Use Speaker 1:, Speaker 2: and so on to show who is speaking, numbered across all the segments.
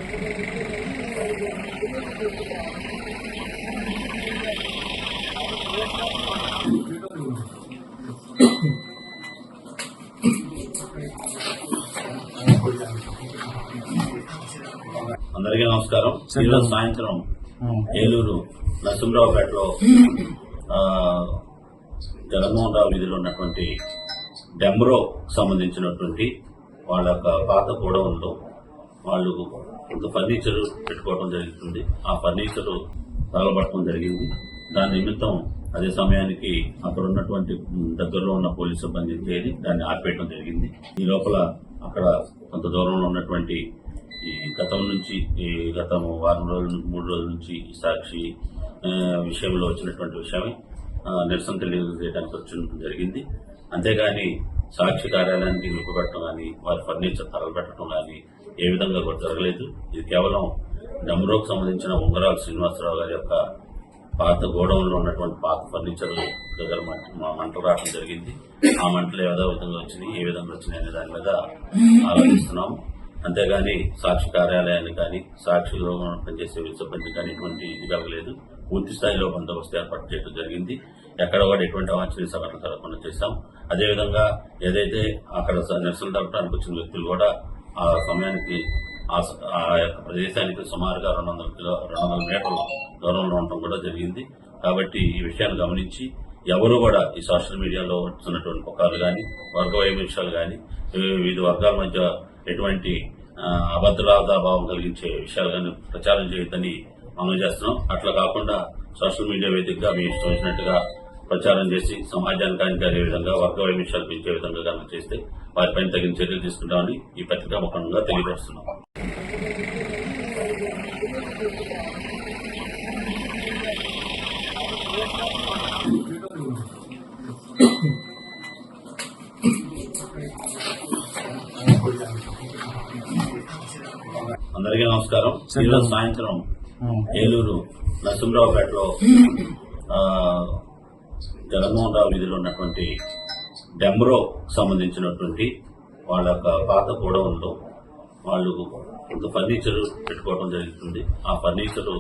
Speaker 1: అందరికీ నమస్కారం. ఈరోజు సాయంత్రం ఏలూరు నరసింహరావుపేటలో జగన్మోహన్ రావు వీధిలో ఉన్నటువంటి డెంబ్రో సంబంధించినటువంటి వాళ్ళ యొక్క పాత గోడౌన్లో వాళ్ళు కొంత ఫర్నిచర్ పెట్టుకోవడం జరుగుతుంది. ఆ ఫర్నిచర్ తగలబట్టడం జరిగింది. దాని నిమిత్తం అదే సమయానికి అక్కడ ఉన్నటువంటి దగ్గరలో ఉన్న పోలీసు సిబ్బంది చేరి దాన్ని ఆపేయడం జరిగింది. ఈ లోపల అక్కడ కొంత దూరంలో ఉన్నటువంటి ఈ గత వారం రోజులు 3 రోజుల నుంచి సాక్షి విషయంలో వచ్చినటువంటి విషయమే నిరసన తెలియజేయడానికి వచ్చి జరిగింది. అంతేగాని సాక్షి కార్యాలయానికి నిలుపుపెట్టడం కానీ వారి ఫర్నిచర్ తగలబెట్టడం కానీ ఏ విధంగా కూడా జరగలేదు. ఇది కేవలం డెంబ్రోకు సంబంధించిన ఉంగరాల శ్రీనివాసరావు గారి యొక్క పాత గోడౌన్లో ఉన్నటువంటి పాత ఫర్నిచర్ దగ్గర మంటలు రావడం జరిగింది. ఆ మంటలు ఏదో విధంగా వచ్చినాయి, ఏ విధంగా వచ్చినాయి అనే దాని మీద ఆలోచిస్తున్నాము. అంతేగాని సాక్షి కార్యాలయాన్ని కానీ సాక్షిలో పనిచేసే సిబ్బంది కానీ ఎటువంటి ఇది కలగలేదు. పూర్తి స్థాయిలో బందోబస్తు ఏర్పాటు చేయడం జరిగింది. ఎక్కడ కూడా ఎటువంటి అవాంఛనీయ సంఘటన జరగకుండా చేశాం. అదేవిధంగా ఏదైతే అక్కడ నిరసన జరపడానికి వచ్చిన వ్యక్తులు కూడా ఆ సమయానికి ఆ యొక్క ప్రదేశానికి సుమారుగా 200 మీటర్ల దూరంలో ఉండటం కూడా జరిగింది. కాబట్టి ఈ విషయాన్ని గమనించి ఎవరు కూడా ఈ సోషల్ మీడియాలో వస్తున్నటువంటి పుకార్లు కానీ వర్గ వైవిధ్యాలు కానీ వివిధ వర్గాల మధ్య ఎటువంటి అభద్రతాభావం కలిగించే విషయాలు కానీ ప్రచారం చేయొద్దని మనం చేస్తున్నాం. అట్లా కాకుండా సోషల్ మీడియా వేదికగా మీ ఇష్టం వచ్చినట్టుగా ప్రచారం చేసి సమాజానికి హానికరే విధంగా వర్గ వైవిధ్యాలు పెంచే విధంగా కనుక చేస్తే వారిపైన తగిన చర్యలు తీసుకుంటామని ఈ పత్రికా ముఖంగా తెలియజేస్తున్నాం. అందరికీ నమస్కారం. ఈరోజు సాయంత్రం ఏలూరు నరసింహరావుపేటలో జగన్మోహన్ రావు వీధిలో ఉన్నటువంటి డెంబ్రో సంబంధించినటువంటి వాళ్ళ యొక్క పాత గోడౌన్లో వాళ్ళు కొంత ఫర్నిచర్ పెట్టుకోవడం జరుగుతుంది. ఆ ఫర్నిచర్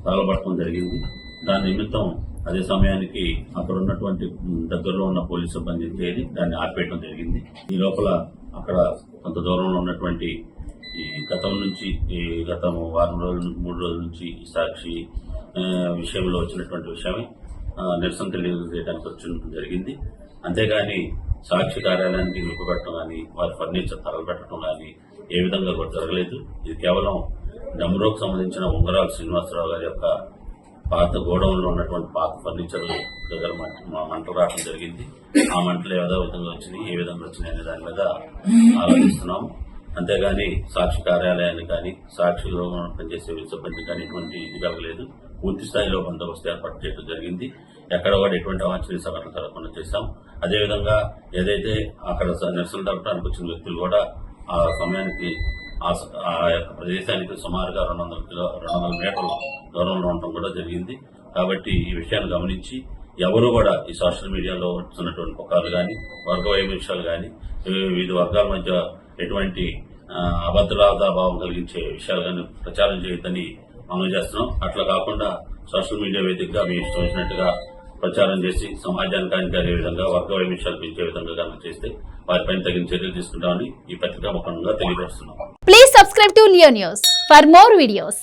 Speaker 1: తగలబట్టడం జరిగింది. దాని నిమిత్తం అదే సమయానికి అక్కడ ఉన్నటువంటి దగ్గరలో ఉన్న పోలీసు సిబ్బంది చేరి దాన్ని ఆపేయడం జరిగింది. ఈ లోపల అక్కడ కొంత దూరంలో ఉన్నటువంటి ఈ గత వారం రోజులు 3 రోజుల నుంచి సాక్షి విషయంలో వచ్చినటువంటి విషయమే నిరసన తెలియజేయడానికి వచ్చి జరిగింది. అంతేగాని సాక్షి కార్యాలయానికి నిలుపుపెట్టడం కానీ వారి ఫర్నిచర్ తగలబెట్టడం కానీ ఏ విధంగా కూడా జరగలేదు. ఇది కేవలం డెంబ్రోకు సంబంధించిన ఉంగరాల శ్రీనివాసరావు గారి యొక్క పాత గోడౌన్లో ఉన్నటువంటి పాత ఫర్నిచర్ దగ్గర మంటలు రావడం జరిగింది. ఆ మంటలు ఏదో విధంగా వచ్చినాయి, ఏ విధంగా వచ్చినాయి అనే దాని మీద ఆలోచిస్తున్నాము. అంతేగాని సాక్షి కార్యాలయాన్ని కానీ సాక్షిలో పనిచేసే సిబ్బంది కానీ ఎటువంటి ఇది కలగలేదు. పూర్తి స్థాయిలో బందోబస్తు ఏర్పాటు చేయడం జరిగింది. ఎక్కడ కూడా ఎటువంటి అవాంఛనీయ సంఘటన జరగకుండా చేశాం. అదేవిధంగా ఏదైతే అక్కడ నిరసన జరపడానికి వచ్చిన వ్యక్తులు కూడా ఆ సమయానికి ఆ యొక్క ప్రదేశానికి సుమారుగా 200 మీటర్ల దూరంలో ఉండటం కూడా జరిగింది. కాబట్టి ఈ విషయాన్ని గమనించి ఎవరు కూడా ఈ సోషల్ మీడియాలో వస్తున్నటువంటి పుకార్లు కానీ వర్గ వైవిధ్యాలు కానీ వివిధ వర్గాల మధ్య ఎటువంటి అభద్రతాభావం కలిగించే విషయాలు కానీ ప్రచారం చేయొద్దని మనం చేస్తున్నాం. అట్లా కాకుండా సోషల్ మీడియా వేదికగా మీ ఇష్టం వచ్చినట్టుగా ప్రచారం చేసి సమాజానికి హానికరే విధంగా వర్గ వైవిధ్యాలు పెంచే విధంగా కనుక చేస్తే వారిపైన తగిన చర్యలు తీసుకుంటామని ఈ పత్రికా ముఖంగా తెలియజేస్తున్నాం.
Speaker 2: Please subscribe to Leo news for more videos.